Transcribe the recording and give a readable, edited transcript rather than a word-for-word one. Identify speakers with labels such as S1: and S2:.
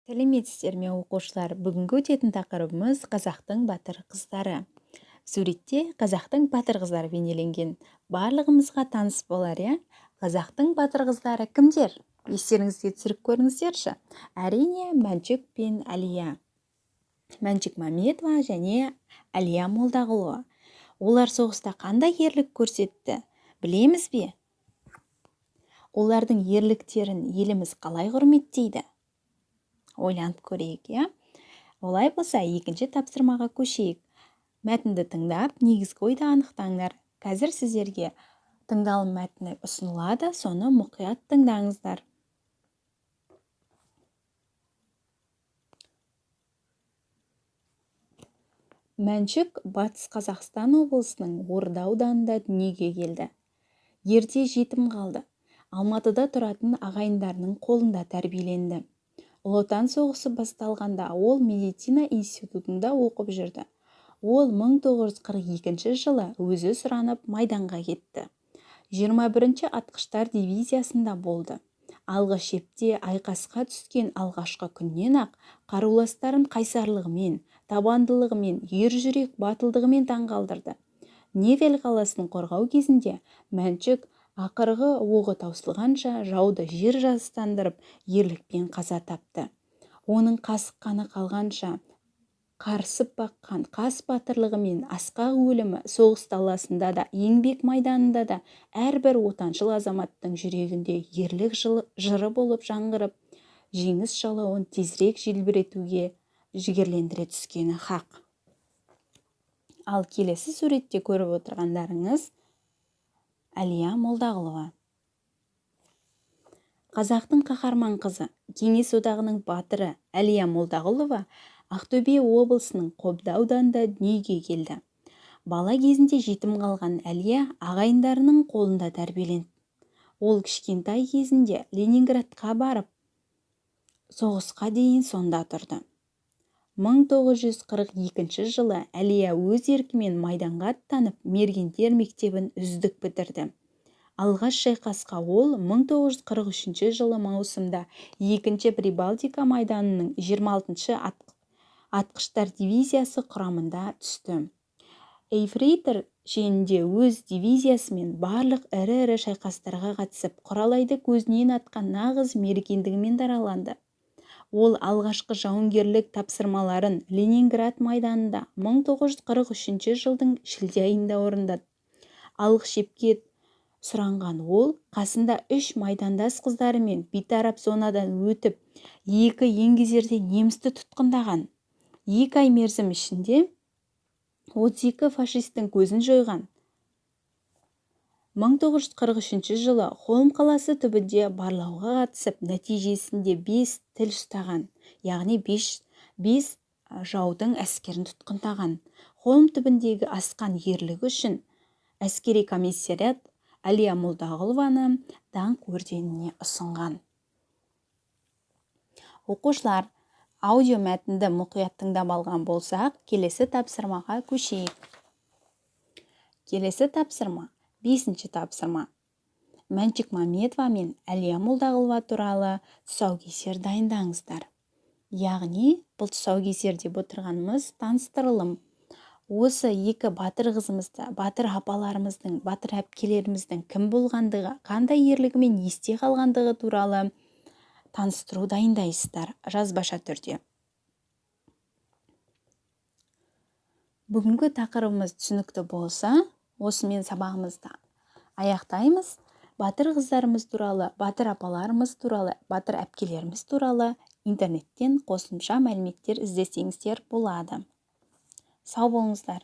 S1: Сәлеметсіздер ме оқушылар? Бүгінгі өтетін тақырыбымыз қазақтың батыр қыздары. Суретте қазақтың батыр қыздары бейнеленген. Барлығымызға таныс болар, иә? Қазақтың батыр қыздары кімдер? Естеріңізге түсіріп көріңіздерші. Әрине, Мәншүк пен Әлия. Мәншүк Мәметова және Әлия Молдағұлова. Олар соғыста қандай ерлік көрсетті? Білеміз бе? Олардың ерліктерін еліміз қалай құрметтейді? Ойланып көрейік, иә? Олай болса, екінші тапсырмаға көшейік. Мәтінді тыңдап, негізгі ойды анықтаңдар. Қазір сіздерге тыңдалым мәтіні ұсынылады, соны мұқият тыңдаңыздар. Мәншүк Батыс Қазақстан облысының Орда ауданында дүниеге келді. Ерте жетім қалды. Алматыда тұратын ағайындарының қолында тәрбиеленді. Ұлы Отан соғысы басталғанда ол медицина институтында оқып жүрді. Ол 1942 жылы өзі сұранып майданға кетті. 21-ші атқыштар дивизиясында болды. Алғы шепте айқасқа түскен алғашқы күннен-ақ қаруластарын қайсарлығымен, табандылығымен, ержүрек батылдығымен таңғалдырды. Невель қаласын қорғау кезінде Мәншүк ақырғы оғы таусылғанша жауды жер жастандырып ерлікпен қаза тапты. Оның қасық қаны қалғанша қарысып баққан қас батырлығымен асқақ өлімі соғыс даласында да, еңбек майданында да әрбір отаншыл азаматтың жүрегінде ерлік жыры болып жаңғырып, жеңіс жалауын тезірек желбіретуге жігерлендіре түскені хақ. Ал келесі суретте көріп отырғандарыңыз Әлия Молдағұлова. Қазақтың қаһарман қызы, Кеңес одағының батыры Әлия Молдағұлова Ақтөбе облысының Қобда ауданында дүниеге келді. Бала кезінде жетім қалған Әлия ағайындарының қолында тәрбиеленді. Ол кішкентай кезінде Ленинградқа барып, соғысқа дейін сонда тұрды. 1942 жылы Әлия өз еркімен майданға аттанып, мергендер мектебін үздік бітірді. Алғаш шайқасқа ол 1943 жылы маусымда 2-ші Прибалтика майданының 26-ші атқыштар дивизиясы құрамында түсті. Ейфрейтор шенінде өз дивизиясымен барлық ірі шайқастарға қатысып, құралайды көзінен атқан нағыз мергендігімен дараланды. Ол алғашқы жауынгерлік тапсырмаларын Ленинград майданында 1943 жылдың шілде айында орындады. Алғы шепке сұранған ол қасында 3 майдандас қыздарымен бейтарап зонадан өтіп, 2 еңгезерде немісті тұтқындаған. 2 ай мерзім ішінде 32 фашистің көзін жойған. 1943 жылы Холм қаласы түбінде барлауға қатысып, нәтижесінде 5 тіл ұстаған, яғни 5 жаудың әскерін тұтқындаған. Холм түбіндегі асқан ерлігі үшін әскери комиссариат Әлия Молдағұлованы даңқ орденіне ұсынған. Оқушылар, аудио мәтінді мұқият тыңдап алған болсақ, келесі тапсырмаға көшейік. Келесі тапсырма 5-ші тапсырма. Мәншүк Мәметова мен Әлия Молдағұлова туралы тұсаукесер дайындаңыздар. Яғни, бұл тұсаукесер деп отырғанымыз таныстырылым. Осы 2 батыр қызымызды, батыр апаларымыздың, батыр әпкелеріміздің кім болғандығы, қандай ерлігімен есте қалғандығы туралы таныстыру дайындайсыздар жазбаша түрде. Бүгінгі тақырыбымыз түсінікті болса, осымен сабағымызды аяқтаймыз. Батыр қыздарымыз туралы, батыр апаларымыз туралы, батыр әпкелеріміз туралы интернеттен қосымша мәліметтер іздесеңіздер болады. Сау болыңыздар.